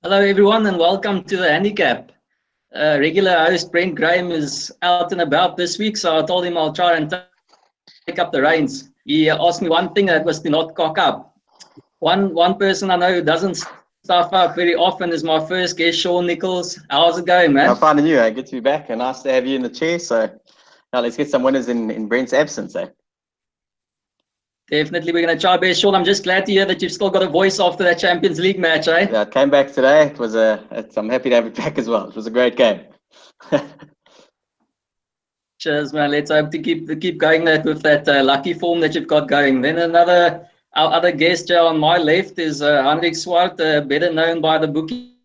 Hello, everyone, and welcome to the Handicap. Regular host Brent Graham is out and about this week, so I told him I'll try and take up the reins. He asked me one thing, that was to not cock up. One person I know who doesn't stuff up very often is my first guest, Sean Nichols. How's it going, man? I'm finding you. Good to be back, and nice to have you in the chair. So now let's get some winners in Brent's absence. Definitely, we're going to try our best. Sean, I'm just glad to hear that you've still got a voice after that Champions League match, eh? Yeah, I came back today. It was I'm happy to have it back as well. It was a great game. Cheers, man. Let's hope to keep going with that lucky form that you've got going. Then our other guest here on my left is Hendrik Swart, better known by the bookie.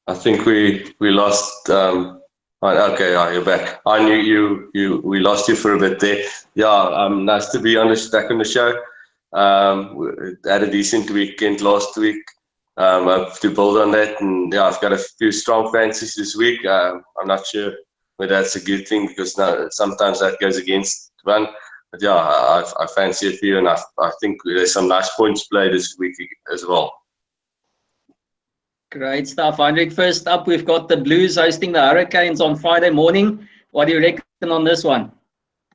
I think we lost. Okay, you're back. I knew we lost you for a bit there. Yeah, nice to be back on the show. We had a decent weekend last week. Hope to build on that, and yeah, I've got a few strong fancies this week. I'm not sure whether that's a good thing because sometimes that goes against one. But yeah, I fancy a few, and I think there's some nice points played this week as well. Great stuff, Hendrik. First up, we've got the Blues hosting the Hurricanes on Friday morning. What do you reckon on this one?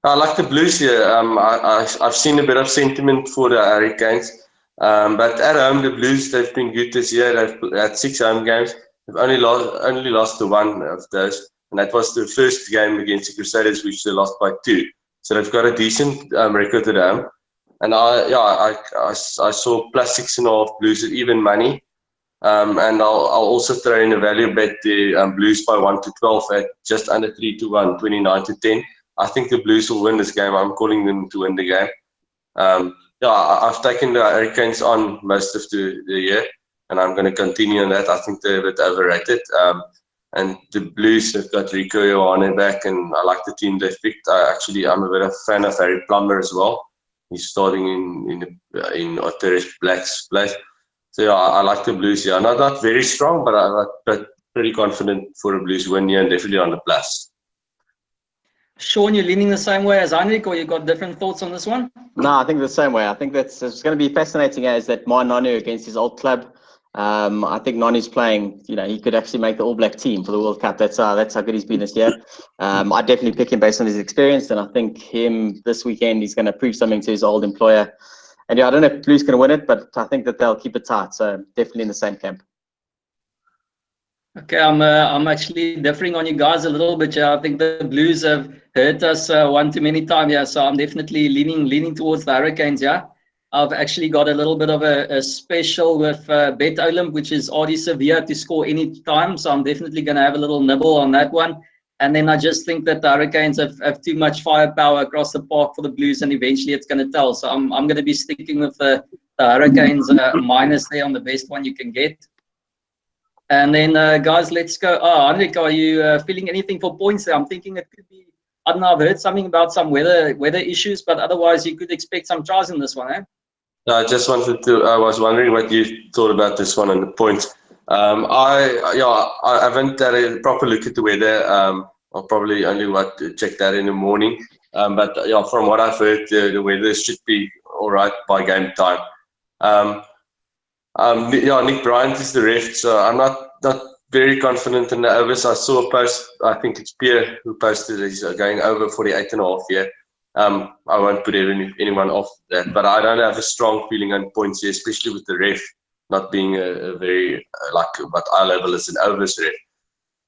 I like the Blues here. I've seen a bit of sentiment for the Hurricanes, but at home the Blues, they've been good this year. They've had 6 home games. They've only lost to one of those, and that was the first game against the Crusaders, which they lost by 2. So they've got a decent record at home. And I saw plus 6.5 Blues at even money. And I'll also throw in a value bet the Blues by 1-12 at just under 3-1, 29-10. I think the Blues will win this game. I'm calling them to win the game. I've taken the Hurricanes on most of the year, and I'm going to continue on that. I think they're a bit overrated. And the Blues have got Rico Ioane back, and I like the team they've picked. I'm a bit of a fan of Harry Plummer as well. He's starting in Otteris Black's place. So yeah, I like the Blues here. Not very strong, but pretty confident for a Blues win here, and definitely on the plus. Sean, you're leaning the same way as Hendrik, or you got different thoughts on this one? No, I think the same way. I think it's going to be fascinating as that my Nonu against his old club. I think Nonu's playing. He could actually make the All Black team for the World Cup. That's how good he's been this year. I definitely pick him based on his experience, and I think him this weekend he's going to prove something to his old employer. And yeah, I don't know if Blues can win it, but I think that they'll keep it tight. So definitely in the same camp. Okay, I'm actually differing on you guys a little bit. Yeah, I think the Blues have hurt us one too many times. Yeah, so I'm definitely leaning towards the Hurricanes. Yeah, I've actually got a little bit of a special with Bet Olymp, which is RD Sevilla to score any time. So I'm definitely going to have a little nibble on that one. And then I just think that the Hurricanes have too much firepower across the park for the Blues, and eventually it's going to tell. So I'm going to be sticking with the Hurricanes minus there on the best one you can get. And then, guys, let's go. Hendrik, are you feeling anything for points there? I'm thinking it could be, I don't know, I've heard something about some weather issues, but otherwise you could expect some tries in this one, eh? I was wondering what you thought about this one and the points. I haven't had a proper look at the weather. I'll probably only check that in the morning. But yeah, from what I've heard, the weather should be all right by game time. Nick Bryant is the ref, so I'm not very confident in the overs. I saw a post, I think it's Pierre who posted he's going over 48.5 here. I won't put anyone off that, but I don't have a strong feeling on points here, especially with the ref not being a very what I level as an overs ref.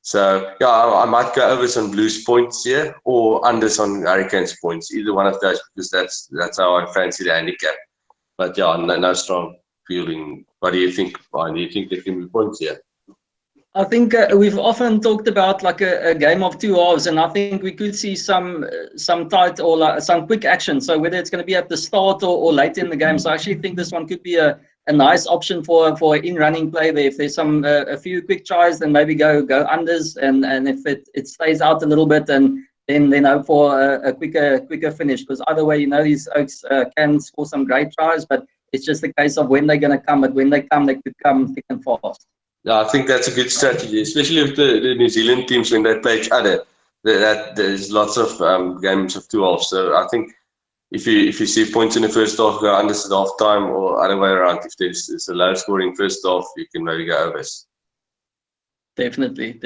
So yeah, I might go overs on Blues points here or unders on Hurricanes points, either one of those, because that's how I fancy the handicap. But yeah, no strong feeling. What do you think, Brian? Do you think there can be points here? I think we've often talked about like a game of 2 halves, and I think we could see some tight or some quick action. So whether it's going to be at the start or late in the game, so I actually think this one could be a nice option for in-running play there. If there's a few quick tries, then maybe go unders, and if it stays out a little bit, and then hope for a quicker finish. Because either way, these Oaks can score some great tries, but it's just a case of when they're going to come. But when they come, they could come thick and fast. Yeah, I think that's a good strategy, especially with the New Zealand teams when they play each other. There's lots of games of 2 halves. So I think if you see points in the first half, go unders at half time, or other way around. If there's a low scoring first half, you can maybe go overs. Definitely.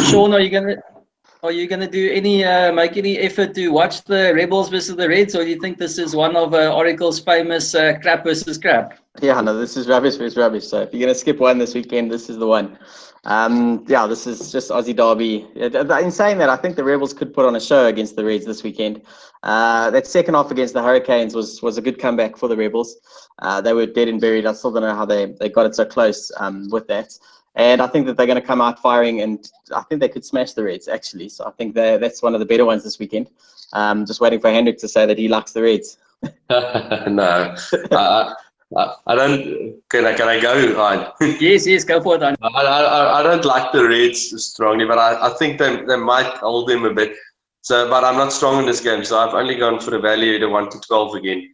Sean, are you gonna do any make any effort to watch the Rebels versus the Reds, or do you think this is one of Oracle's famous crap versus crap? Yeah, no, this is rubbish versus rubbish. So if you're gonna skip one this weekend, this is the one. Yeah, this is just Aussie Derby. In saying that, I think the Rebels could put on a show against the Reds this weekend. That second half against the Hurricanes was a good comeback for the Rebels. They were dead and buried. I still don't know how they got it so close with that. And I think that they're going to come out firing, and I think they could smash the Reds, actually. So I think that's one of the better ones this weekend. Just waiting for Hendrik to say that he likes the Reds. No, I don't. Can I go, Ryan? Yes, go for it, Ryan. I don't like the Reds strongly, but I think they might hold them a bit. So, but I'm not strong in this game, so I've only gone for the value, the 1-12 again.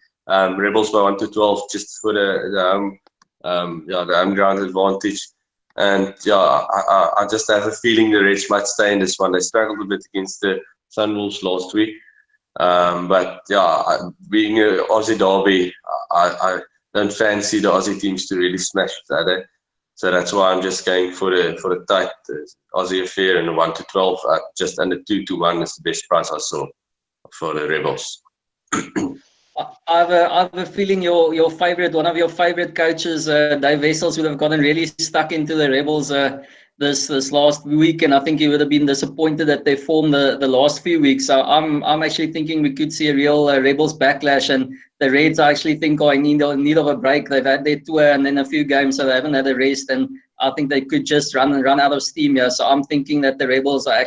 Rebels by 1-12, just for the home ground advantage. And yeah, I just have a feeling the Reds might stay in this one. They struggled a bit against the Sunwolves last week. But yeah, being an Aussie derby, I don't fancy the Aussie teams to really smash each other. So that's why I'm just going for the tight Aussie affair and the 1-12. Just under 2-1 is the best price I saw for the Rebels. I have a feeling one of your favorite coaches, Dave Wessels, would have gotten really stuck into the Rebels this last week, and I think he would have been disappointed that they formed the last few weeks. So I'm actually thinking we could see a real Rebels backlash, and the Reds I actually think are in need of a break. They've had their tour and then a few games, so they haven't had a rest, and I think they could just run out of steam here. So I'm thinking that the Rebels are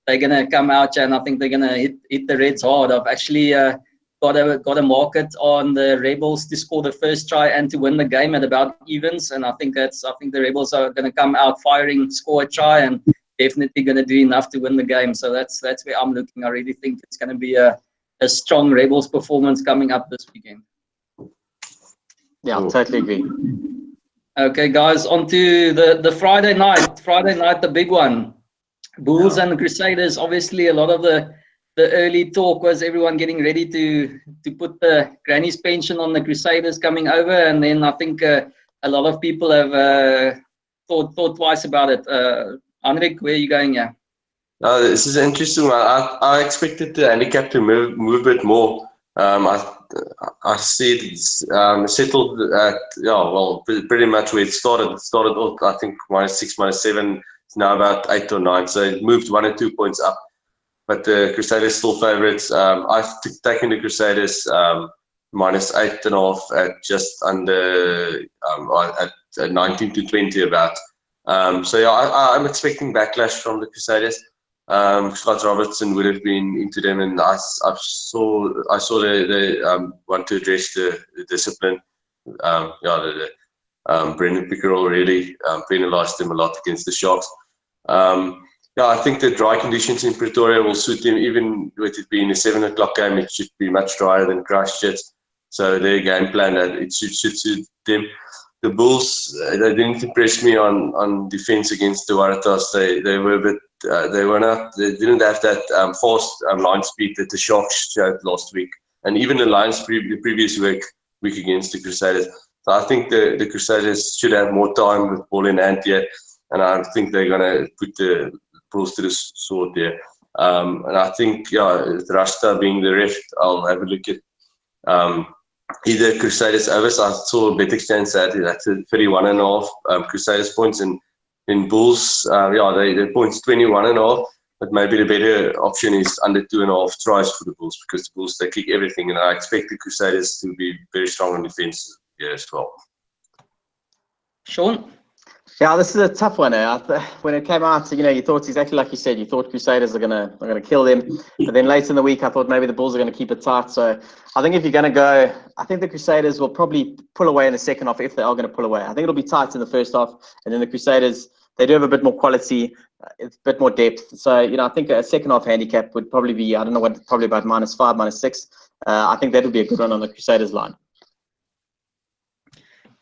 they're gonna come out, and I think they're gonna hit the Reds hard. I've actually got a market on the Rebels to score the first try and to win the game at about evens, and I think the Rebels are going to come out firing, score a try, and definitely going to do enough to win the game. So that's where I'm looking. I really think it's going to be a strong Rebels performance coming up this weekend. Yeah, I totally agree. Okay, guys, on to the Friday night. The big one. Bulls and Crusaders. Obviously, a lot of the early talk was everyone getting ready to put the granny's pension on the Crusaders coming over, and then I think a lot of people have thought twice about it. Hendrik, where are you going here? This is interesting. I expected the handicap to move a bit more. I see it settled at pretty much where it started. It started off, I think, -6, -7. It's now about 8 or 9, so it moved 1 or 2 points up. But the Crusaders still favourites. I've taken the Crusaders -8.5 at just under at 19-20 about. So yeah, I'm expecting backlash from the Crusaders. Scott Robertson would have been into them, and I saw they want to address the discipline. Brendan Pickerel really penalised them a lot against the Sharks. Yeah, I think the dry conditions in Pretoria will suit them. Even with it being a 7 o'clock game, it should be much drier than Christchurch. So their game plan that it should suit them. The Bulls, they didn't impress me on defense against the Waratahs. They were a bit, they didn't have that fast line speed that the Sharks showed last week, and even the Lions the previous week against the Crusaders. So I think the Crusaders should have more time with ball in hand here, and I think they're gonna put the Bulls to the sword there. And I think, Rasta being the ref, I'll have a look at either Crusaders overs. I saw a bet exchange that's a 31.5 Crusaders points, and in Bulls, they points 21.5. But maybe the better option is under 2.5 tries for the Bulls, because the Bulls, they kick everything, and I expect the Crusaders to be very strong on defense here as well. Sean? Yeah, this is a tough one. When it came out, you thought exactly like you said. You thought Crusaders are gonna kill them, but then later in the week, I thought maybe the Bulls are gonna keep it tight. So I think if you're gonna go, I think the Crusaders will probably pull away in the second half if they are gonna pull away. I think it'll be tight in the first half, and then the Crusaders, they do have a bit more quality, a bit more depth. So I think a second half handicap would probably be, I don't know what, probably about -5, -6. I think that would be a good one on the Crusaders line.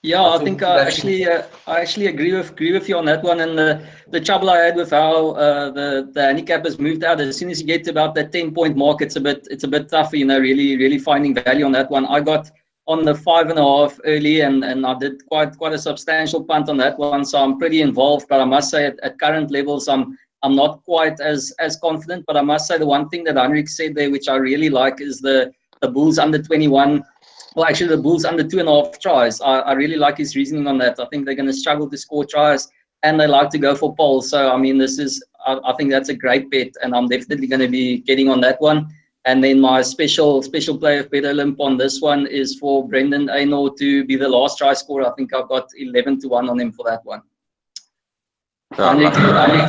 Yeah, I think I actually agree with you on that one. And the trouble I had with how the handicap has moved out, as soon as you get to about that 10-point mark, it's a bit tougher, really finding value on that one. I got on the 5.5 early, and I did quite a substantial punt on that one, so I'm pretty involved. But I must say, at current levels, I'm not quite as confident. But I must say, the one thing that Henrik said there, which I really like, is the Bulls under 21. Well, actually, the Bulls under 2.5 tries. I really like his reasoning on that. I think they're going to struggle to score tries, and they like to go for poles. So, I mean, I think that's a great bet, and I'm definitely going to be getting on that one. And then my special play of Bet Olymp on this one is for Brendan Aynor to be the last try scorer. I think I've got 11-1 on him for that one. Henrik,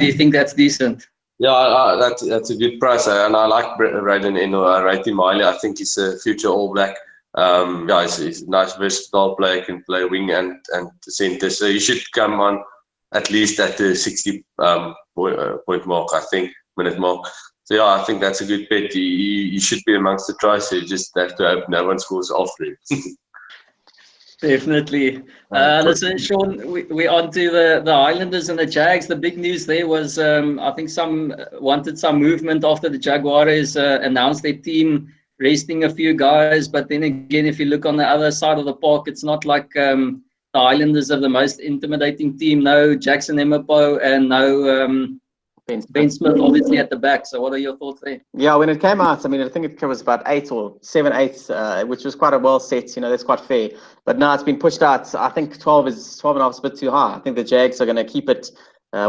do you think that's decent? Yeah, that's a good price, and I like Brendan Aynor. I rate him highly. I think he's a future All Black. He's a nice versatile player, can play wing and centre, so he should come on at least at the 60 point mark, I think, minute mark. So yeah, I think that's a good bet. He should be amongst the tries, so you just have to hope no one scores after him. Definitely. Listen, Sean, we're on to the Highlanders and the Jags. The big news there was I think some wanted some movement after the Jaguares announced their team resting a few guys, but then again, if you look on the other side of the park, it's not like the Highlanders are the most intimidating team. No Jackson Emapo and no Ben Smith obviously at the back. So what are your thoughts there? Yeah, when it came out, I mean, I think it covers about 8 or 7/8, which was quite a well set, that's quite fair. But now it's been pushed out. I think 12.5 is a bit too high. I think the Jags are going to keep it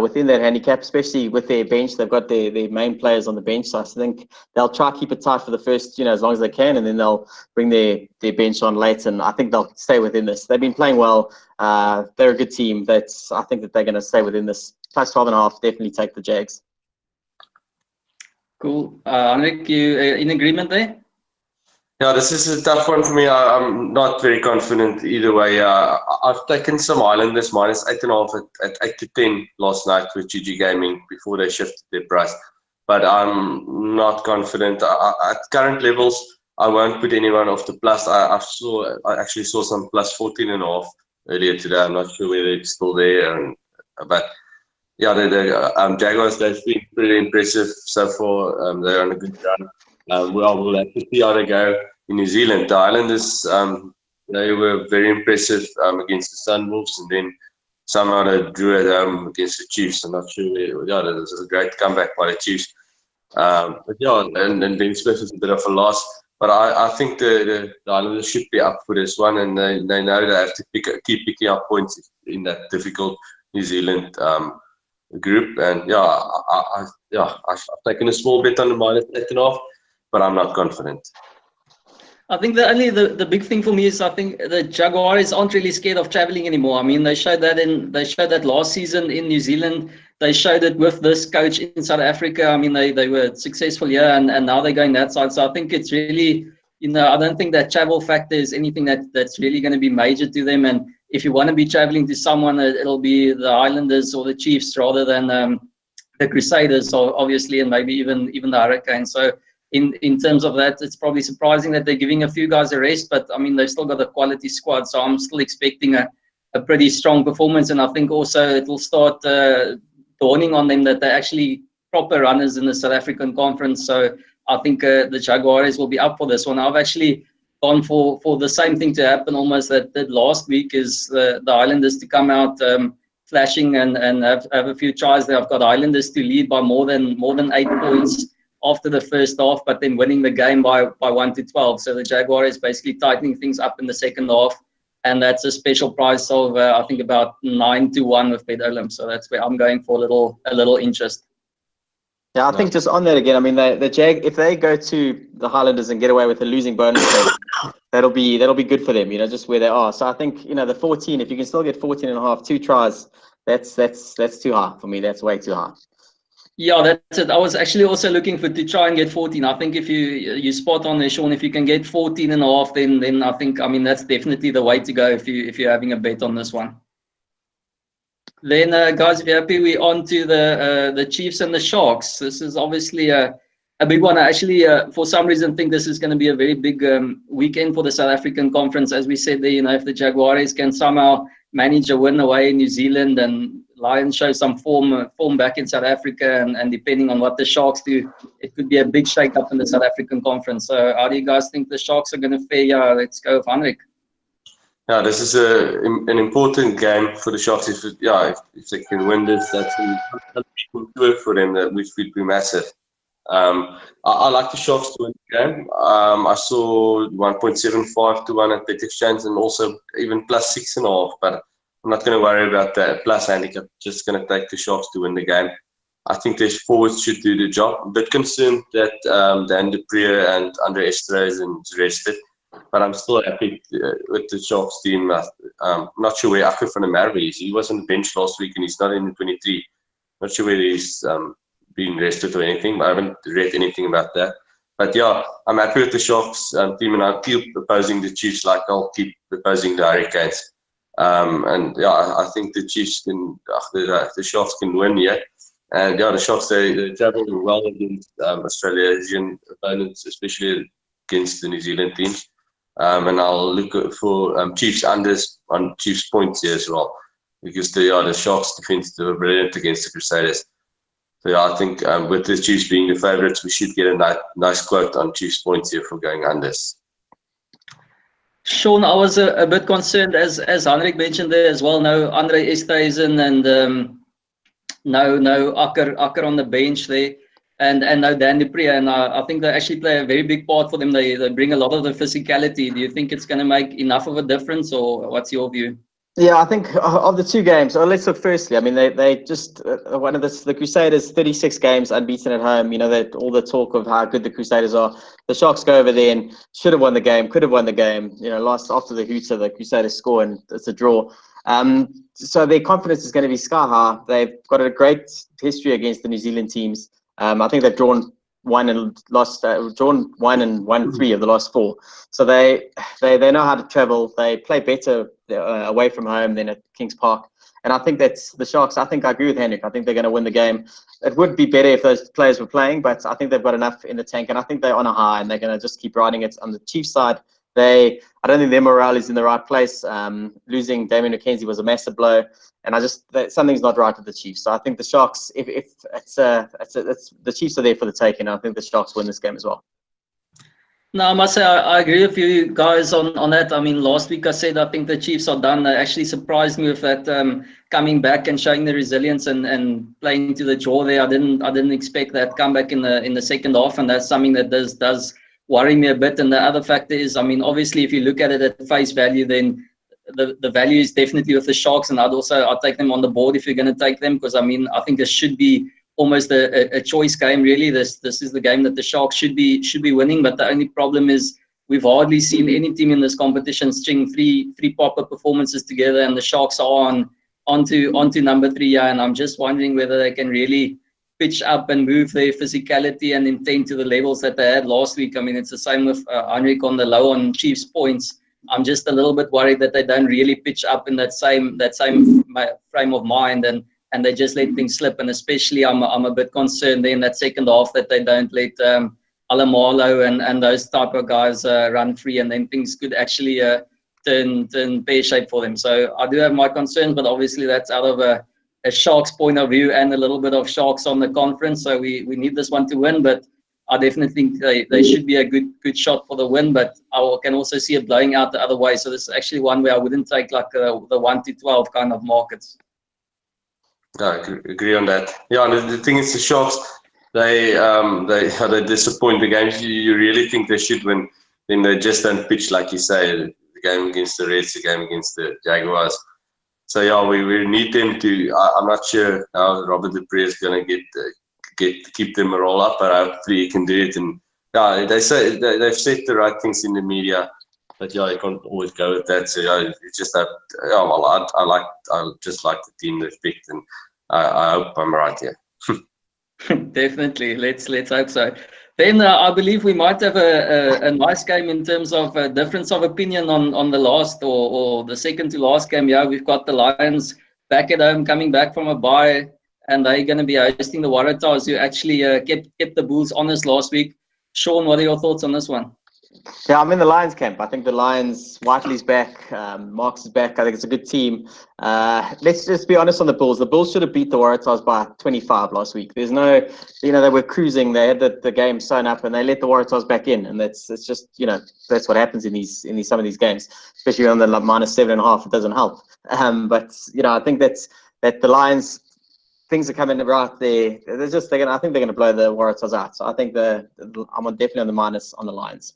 within that handicap, especially with their bench. They've got their main players on the bench, so I think they'll try to keep it tight for the first, as long as they can, and then they'll bring their bench on late, and I think they'll stay within this. They've been playing well. They're a good team. I think that they're going to stay within this. Plus 12.5, definitely take the Jags. Cool. Henrik, you in agreement there? Yeah, this is a tough one for me. I'm not very confident either way. I've taken some Highlanders minus 8.5 at 8-10 last night with GG Gaming before they shifted their price. But I'm not confident. At current levels, I won't put anyone off the plus. I actually saw some plus 14.5 earlier today. I'm not sure whether it's still there. But yeah, the Jaguars, they've been pretty impressive so far. They're on a good run. We'll have to see how they go in New Zealand. The Islanders, they were very impressive against the Sunwolves, and then somehow they drew at home against the Chiefs. I'm not sure. Yeah, that was a great comeback by the Chiefs. But yeah, and Ben Smith is a bit of a loss. But I think the Islanders should be up for this one, and they know they have to keep picking up points in that difficult New Zealand group. And I've taken a small bet on the minus 8.5. But I'm not confident. I think the big thing for me is I think the Jaguars aren't really scared of traveling anymore. I mean, they showed that last season in New Zealand. They showed it with this coach in South Africa. I mean, they were successful here, and now they're going that side. So I think it's really, I don't think that travel factor is anything that's really going to be major to them. And if you want to be traveling to someone, it'll be the Highlanders or the Chiefs rather than the Crusaders, obviously, and maybe even the Hurricanes. So in terms of that, it's probably surprising that they're giving a few guys a rest, but I mean, they've still got a quality squad, so I'm still expecting a pretty strong performance. And I think also it will start dawning on them that they're actually proper runners in the South African conference. So I think the Jaguars will be up for this one. I've actually gone for the same thing to happen almost that did last week, is the Islanders to come out flashing and have a few tries there. I've got Islanders to lead by more than 8 points after the first half, but then winning the game by 1-12. So the Jaguars basically tightening things up in the second half, and that's a special price of I think about 9-1 with Bet Olymp. So that's where I'm going for a little interest. Yeah, I think just on that again, I mean, the Jag, if they go to the Highlanders and get away with a losing bonus rate, that'll be good for them, just where they are. So I think, the 14, if you can still get 14.5, 2 tries, that's too high for me. That's way too high. Yeah, that's it. I was actually also looking to try and get 14. I think if you spot on there, Sean, if you can get 14.5, then I think, that's definitely the way to go if you're having a bet on this one. Then, guys, if you're happy, we're on to the Chiefs and the Sharks. This is obviously a a big one. I actually, for some reason, think this is going to be a very big weekend for the South African conference. As we said there, if the Jaguares can somehow manage a win away in New Zealand and Lions show some form back in South Africa, and depending on what the Sharks do, it could be a big shake-up in the South African conference. So how do you guys think the Sharks are going to fare? Yeah, let's go with Henrik. Yeah, this is an important game for the Sharks. If they can win this, that's a tour for them, which would be massive. I like the Sharks to win the game. I saw 1.75 to 1 at Bet Exchange, and also even plus 6.5. But I'm not going to worry about that plus handicap. Just going to take the Sharks to win the game. I think their forwards should do the job. I'm a bit concerned that Dan du Preez and Andre Estre is rested. But I'm still happy with the Sharks team. I'm not sure where Akker van der Merwe is. He was on the bench last week and he's not in the 23. Not sure whether he's been rested or anything. But I haven't read anything about that. But yeah, I'm happy with the Sharks team, and I'll keep opposing the Chiefs like I'll keep opposing the Hurricanes. And yeah, I think the Chiefs can, the Sharks can win here. And yeah, the Sharks, they travel well against Australian opponents, especially against the New Zealand teams. And I'll look for Chiefs unders on Chiefs points here as well, because the Sharks defense, they were brilliant against the Crusaders. So yeah, I think with the Chiefs being the favourites, we should get a nice quote on Chiefs points here for going unders. Sean, I was a bit concerned, as Henrik mentioned there as well. No Andre Esthuizen and no Akker on the bench there. And no Dan du Preez, and I think they actually play a very big part for them. They bring a lot of the physicality. Do you think it's going to make enough of a difference, or what's your view? Yeah, I think of the two games, let's look firstly. I mean, they just one of the Crusaders 36 games unbeaten at home. That all the talk of how good the Crusaders are. The Sharks go over there and should have won the game, could have won the game. Lost after the hooter, the Crusaders score and it's a draw. So their confidence is going to be sky high. They've got a great history against the New Zealand teams. I think they've drawn one and won 3 of the last 4. So they know how to travel. They play better away from home than at Kings Park. And I think that's the Sharks. I think I agree with Hendrik. I think they're going to win the game. It would be better if those players were playing, but I think they've got enough in the tank. And I think they're on a high, and they're going to just keep riding it. On the Chiefs side, I don't think their morale is in the right place. Losing Damian McKenzie was a massive blow, and something's not right with the Chiefs. So I think the Sharks, if it's the Chiefs are there for the taking, I think the Sharks win this game as well. No, I must say I agree with you guys on that. I mean, last week I said I think the Chiefs are done. They actually surprised me with that coming back and showing the resilience and playing to the draw there. I didn't expect that comeback in the second half, and that's something that does worry me a bit. And the other factor is, I mean, obviously, if you look at it at face value, then the value is definitely with the Sharks, and I'd take them on the board if you're going to take them, because I mean, I think this should be almost a choice game, really. This is the game that the Sharks should be winning. But the only problem is we've hardly seen any team in this competition string three proper performances together, and the Sharks are onto number 3. Yeah, and I'm just wondering whether they can really pitch up and move their physicality and intent to the levels that they had last week. I mean, it's the same with Henrik on the low on Chiefs points. I'm just a little bit worried that they don't really pitch up in that same frame of mind, and they just let things slip. And especially I'm a bit concerned there in that second half that they don't let Alamalo and those type of guys run free, and then things could actually turn pear-shaped for them. So I do have my concerns, but obviously that's out of a Sharks point of view and a little bit of Sharks on the conference. So we need this one to win, but I definitely think they should be a good shot for the win, but I can also see it blowing out the other way. So this is actually one where I wouldn't take like the 1 to 12 kind of markets. I agree on that. Yeah, and the thing is, the Sharks, they disappoint the games you really think they should win. Then they just don't pitch, like you say, the game against the Reds, the game against the Jaguars. So yeah, we need them to. I'm not sure how Robert du Preez is going to keep them roll up, but hopefully he can do it. And yeah, they say they've said the right things in the media, but yeah, you can't always go with that. So yeah, you just have. Yeah, well, I just like the team they've picked, and I hope I'm right here. Definitely, let's hope so. Then I believe we might have a nice game in terms of a difference of opinion on the last or the second to last game. Yeah, we've got the Lions back at home, coming back from a bye, and they're going to be hosting the Waratahs, who actually kept the Bulls honest last week. Sean, what are your thoughts on this one? Yeah, I'm in the Lions camp. I think the Lions, Whiteley's back, Marks is back. I think it's a good team. Let's just be honest on the Bulls. The Bulls should have beat the Waratahs by 25 last week. There's no, they were cruising. They had the game sewn up, and they let the Waratahs back in. And it's just, that's what happens in some of these games, especially on the -7.5. It doesn't help. But I think that the Lions, things are coming right there. I think they're gonna blow the Waratahs out. So I think I'm definitely on the minus on the Lions.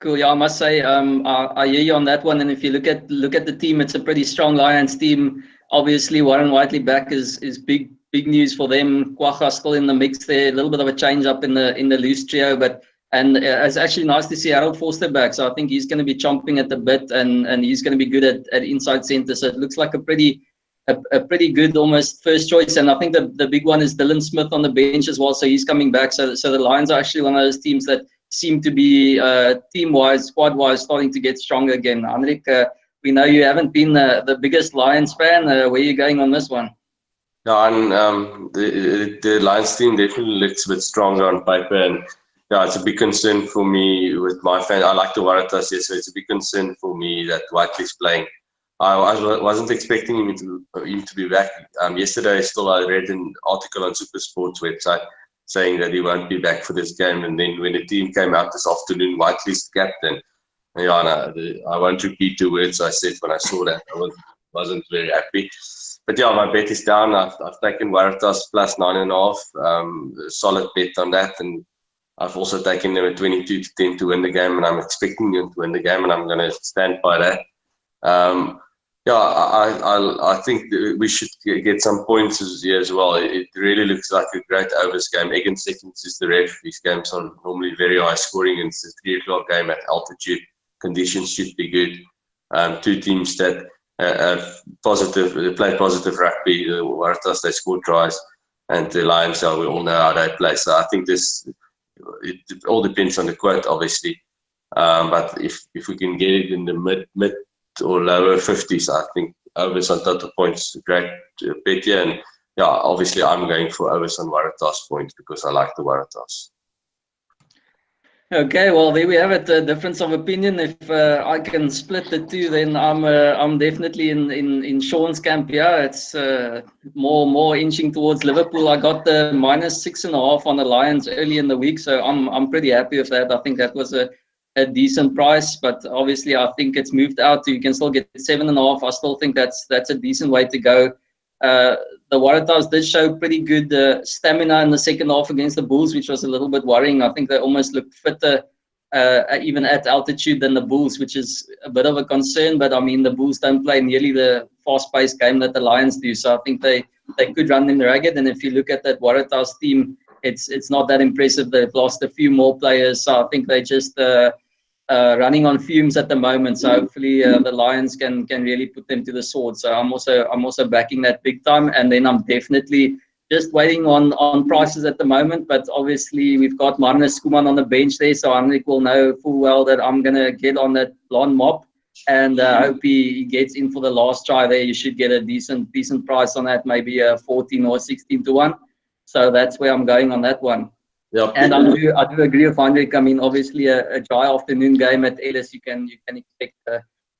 Cool. Yeah, I must say, I hear you on that one. And if you look at the team, it's a pretty strong Lions team. Obviously, Warren Whiteley back is big news for them. Kwacha still in the mix there. A little bit of a change up in the loose trio, and it's actually nice to see Harold Forster back. So I think he's going to be chomping at the bit, and he's going to be good at inside centre. So it looks like a pretty good almost first choice. And I think the big one is Dylan Smith on the bench as well. So he's coming back. So the Lions are actually one of those teams that seem to be team-wise, squad-wise, starting to get stronger again. Henrik, we know you haven't been the biggest Lions fan. Where are you going on this one? Yeah, and the Lions team definitely looks a bit stronger on paper, and yeah, it's a big concern for me with my fan. I like the Waratahs, yes, so it's a big concern for me that Whiteley's playing. I wasn't expecting him to be back. Yesterday, I read an article on Super Sports website saying that he won't be back for this game. And then when the team came out this afternoon, Whiteley's the captain. Yeah, I won't repeat the words I said when I saw that. I wasn't very happy. But yeah, my bet is down. I've taken Waratahs plus 9.5. Solid bet on that. And I've also taken them at 22-10 to win the game. And I'm expecting them to win the game. And I'm going to stand by that. Yeah, I think we should get some points here as well. It really looks like a great overs game. Egan Seconds is the ref. These games are normally very high scoring, and it's a 3 o'clock game at altitude. Conditions should be good. Two teams that have they play positive rugby. The Waratahs, they score tries, and the Lions, we all know how they play. So I think it all depends on the quote, obviously. But if we can get it in the mid or lower 50s, I think overs on total points, great bet here. And yeah, obviously I'm going for overs on Waratahs points because I like the Waratahs. Okay, well, there we have it. A difference of opinion. If I can split the two, then I'm definitely in Sean's camp. Yeah, it's more inching towards Liverpool. I got the -6.5 on the Lions early in the week, so I'm pretty happy with that. I think that was a decent price, but obviously I think it's moved out to, you can still get 7.5. I still think that's a decent way to go. The Waratahs did show pretty good stamina in the second half against the Bulls, which was a little bit worrying. I think they almost looked fitter even at altitude than the Bulls, which is a bit of a concern. But I mean, the Bulls don't play nearly the fast-paced game that the Lions do, so I think they could run them ragged. And if you look at that Waratahs team, it's not that impressive. They've lost a few more players, so I think they just running on fumes at the moment. So hopefully the Lions can really put them to the sword. So I'm also backing that big time. And then I'm definitely just waiting on prices at the moment. But obviously we've got Marnus Kuman on the bench there, so Henrik will know full well that I'm gonna get on that blonde mop. And I hope he gets in for the last try there. You should get a decent price on that, maybe a 14 or 16 to 1. So that's where I'm going on that one. Yeah. And I do agree with Henrik. I mean, obviously a dry afternoon game at Ellis, you can expect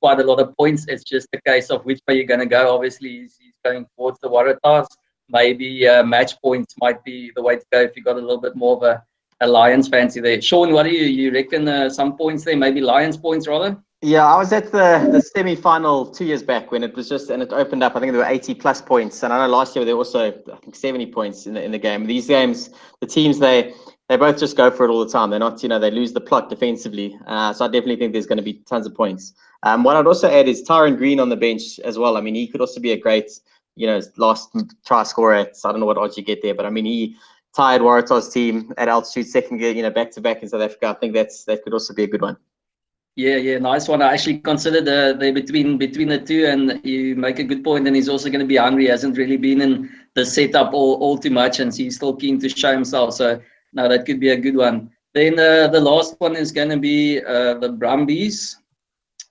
quite a lot of points. It's just a case of which way you're going to go. Obviously, he's going towards the Waratahs. Maybe match points might be the way to go if you got a little bit more of a Lions fancy there. Sean, what do you reckon? Some points there, maybe Lions points rather? Yeah, I was at the semi-final 2 years back when it opened up. I think there were 80 plus points, and I know last year there were also, I think, 70 points in the game. These games, the teams they both just go for it all the time. They're not, they lose the plot defensively. So I definitely think there's going to be tons of points. What I'd also add is Tyron Green on the bench as well. I mean, he could also be a great, last try scorer at, I don't know what odds you get there, but I mean, he tied Waratah's team at altitude second gear, back to back in South Africa. I think that could also be a good one. Yeah, nice one. I actually considered the between the two, and you make a good point. And he's also going to be hungry. He hasn't really been in the setup all too much, and he's still keen to show himself. So no, that could be a good one. Then the last one is going to be the Brumbies.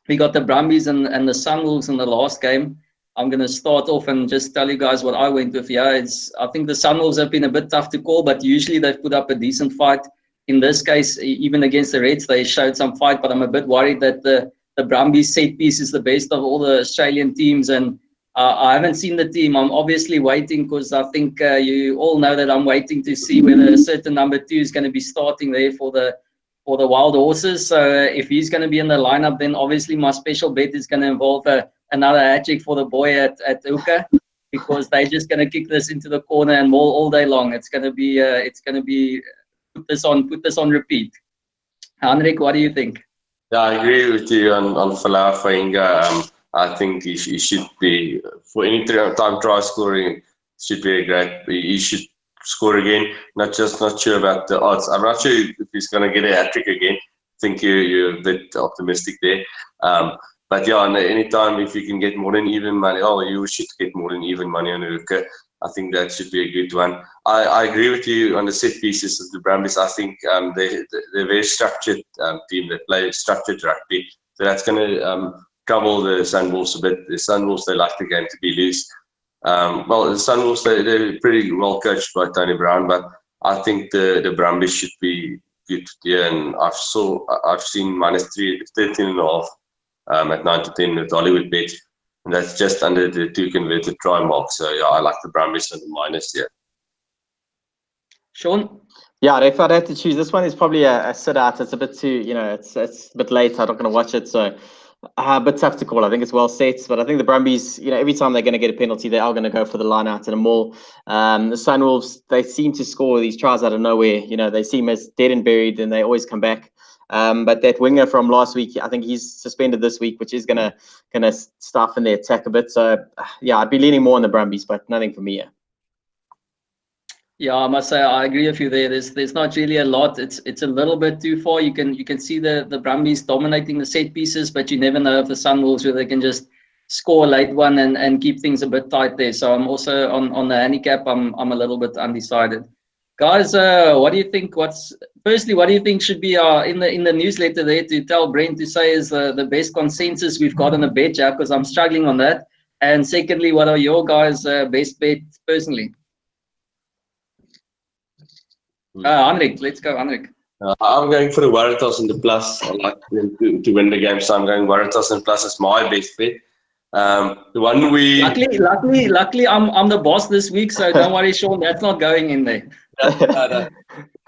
We got the Brumbies and the Sunwolves in the last game. I'm going to start off and just tell you guys what I went with. Yeah, I think the Sunwolves have been a bit tough to call, but usually they've put up a decent fight. In this case, even against the Reds, they showed some fight, but I'm a bit worried that the Brumbies set piece is the best of all the Australian teams, and I haven't seen the team. I'm obviously waiting because I think you all know that I'm waiting to see whether a certain number 2 is going to be starting there for the Wild Horses. So if he's going to be in the lineup, then obviously my special bet is going to involve another hat-trick for the boy at Uka, because they're just going to kick this into the corner and maul all day long. It's going to be put this on repeat. Henrik, what do you think? Yeah, I agree with you on Falau Fainga. I think he should be, for any time try scoring, should be a great. He should score again. Not sure about the odds. I'm not sure if he's going to get a hat trick again. I think you're a bit optimistic there. But yeah, anytime if you can get more than even money, you should get more than even money on Uka. I think that should be a good one. I agree with you on the set pieces of the Brumbies. I think they're a very structured team. They play structured rugby. So that's going to trouble the Sunwolves a bit. The Sunwolves, they like the game to be loose. Well, the Sunwolves, they're pretty well coached by Tony Brown, but I think the Brumbies should be good here. And I've seen -13.5 at 9 to 10 with Hollywood bet. And that's just under the 2 converted try mark. So yeah, I like the Brumbies and the minus here. Sean? Yeah, if I'd have to choose, this one is probably a sit out. It's a bit too, it's a bit late. I'm not going to watch it, so a bit tough to call. I think it's well set, but I think the Brumbies, every time they're going to get a penalty, they are going to go for the line out and a maul. The Sunwolves, they seem to score these tries out of nowhere. They seem as dead and buried, and they always come back. But that winger from last week, I think he's suspended this week, which is gonna stiffen their attack a bit. So yeah, I'd be leaning more on the Brumbies, but nothing for me here. Yeah, I must say I agree with you there. There's not really a lot. It's a little bit too far. You can see the Brumbies dominating the set pieces, but you never know if the Sunwolves where they can just score a late one and keep things a bit tight there. So I'm also on the handicap. I'm a little bit undecided. Guys, what do you think? Firstly, what do you think should be in the newsletter there to tell Brent to say is the best consensus we've got on a bet, yeah? Because I'm struggling on that. And secondly, what are your guys' best bets personally? Henrik, let's go, Henrik. I'm going for the Waratahs and the plus. I like them to win the game, so I'm going Waratahs and plus as my best bet. The one we luckily I'm the boss this week, so don't worry, Sean. That's not going in there. No.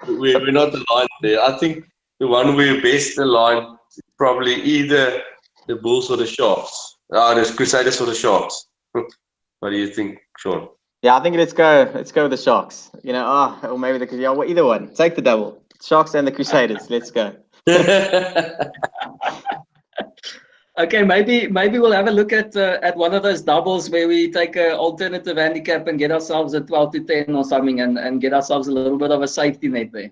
We're not aligned there. I think the one we're best aligned probably either the Bulls or the Sharks. The Crusaders or the Sharks. What do you think, Sean? Yeah, I think let's go with the Sharks. Or maybe either one. Take the double. Sharks and the Crusaders. Let's go. Okay, maybe we'll have a look at one of those doubles where we take an alternative handicap and get ourselves a 12 to 10 or something and get ourselves a little bit of a safety net there.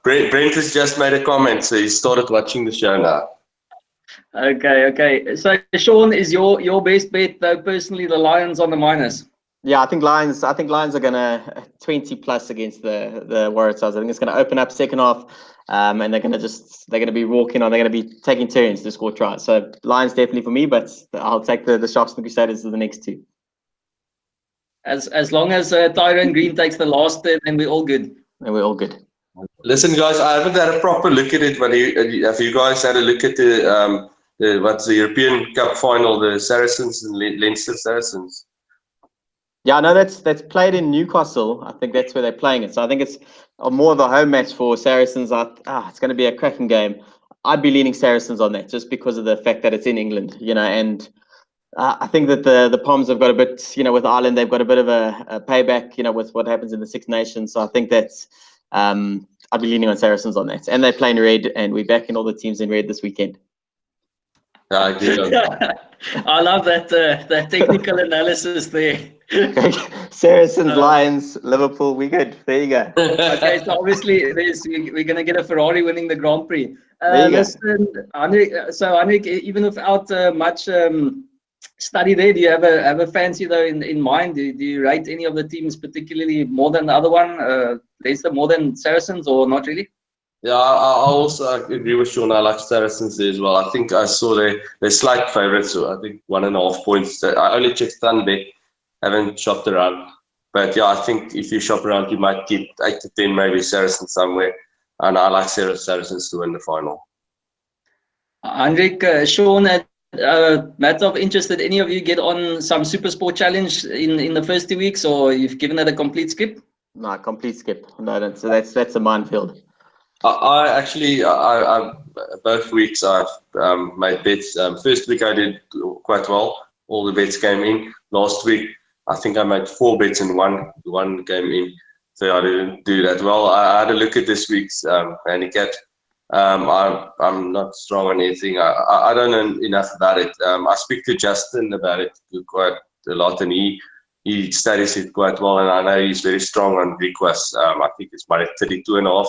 Brent has just made a comment, so he started watching the show now. Okay. So Sean, is your best bet though personally the Lions on the minus? Yeah, I think Lions are gonna 20 plus against the Waratahs. I think it's gonna open up second half. And they're gonna be walking on. They're gonna be taking turns to score tries. So Lions definitely for me, but I'll take the Sharks and the Crusaders as the next 2. As long as Tyrone Green takes the last, then we're all good. And we're all good. Listen, guys, I haven't had a proper look at it, but have you guys had a look at the European Cup final, the Saracens and Leinster Saracens? Yeah, no, that's played in Newcastle. I think that's where they're playing it. So I think it's more of a home match for Saracens. It's going to be a cracking game. I'd be leaning Saracens on that just because of the fact that it's in England, and I think that the Poms have got a bit, with Ireland, they've got a bit of a payback, with what happens in the Six Nations. So I think that's, I'd be leaning on Saracens on that. And they're playing red, and we're backing all the teams in red this weekend. I agree. I love that technical analysis there. Saracens, Lions, Liverpool, we good. There you go. Okay, so obviously we're going to get a Ferrari winning the Grand Prix. Listen, Henrik, even without much study there, do you have a fancy though in mind? Do you rate any of the teams particularly more than the other one? Leicester more than Saracens or not really? Yeah, I also agree with Sean. I like Saracens there as well. I think I saw they're slight favourites. So I think 1.5 points. I only checked Sunday, haven't shopped around. But yeah, I think if you shop around, you might keep 8 to 10, maybe Saracens somewhere. And I like Saracens to win the final. Hendrik, Sean, matter of interest, did any of you get on some Super Sport Challenge in the first 2 weeks, or you've given it a complete skip? No, complete skip. No, so that's a minefield. I actually, both weeks I've made bets. First week I did quite well. All the bets came in. Last week I think I made 4 bets in one came in. So I didn't do that well. I had a look at this week's handicap. I'm not strong on anything. I don't know enough about it. I speak to Justin about it quite a lot, and he studies it quite well, and I know he's very strong on requests. I think it's about 32.5.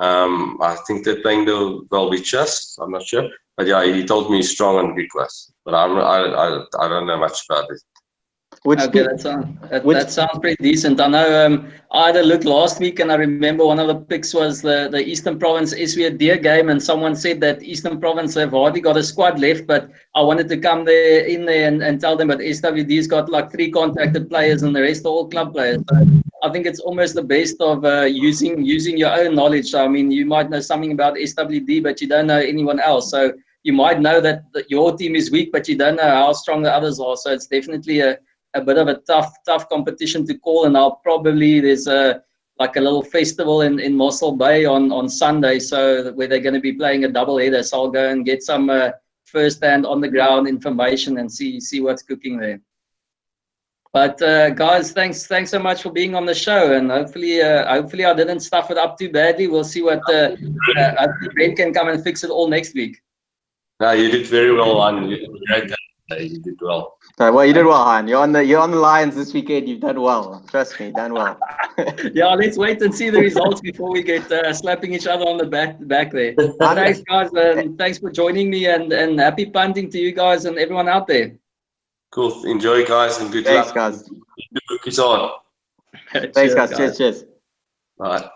I think they're playing the Welwichers. I'm not sure, but yeah, he told me he's strong on requests, but I don't know much about it. Okay, that sounds pretty decent. I know I had a look last week, and I remember one of the picks was the Eastern Province SWD game, and someone said that Eastern Province have hardly got a squad left, but I wanted to come in there and tell them that SWD's got like 3 contracted players, and the rest are all club players. So I think it's almost the best of using your own knowledge. So, I mean, you might know something about SWD, but you don't know anyone else. So you might know that your team is weak, but you don't know how strong the others are. So it's definitely a bit of a tough competition to call, and I'll probably there's a little festival in Mossel Bay on Sunday, so where they're going to be playing a double header. So I'll go and get some first-hand on the ground information and see what's cooking there. But guys, thanks so much for being on the show, and hopefully I didn't stuff it up too badly. We'll see what hopefully Brent can come and fix it all next week. No, you did very well, and you did great. You did well. Well, you did well, Han. You're on the Lions this weekend. You've done well. Trust me, done well. Yeah, let's wait and see the results before we get slapping each other on the back there. Thanks, guys. Thanks for joining me, and happy punting to you guys and everyone out there. Cool. Enjoy, guys, and good Thanks, luck. Guys. Keep the bookies on. Thanks, guys. Cheers. Bye.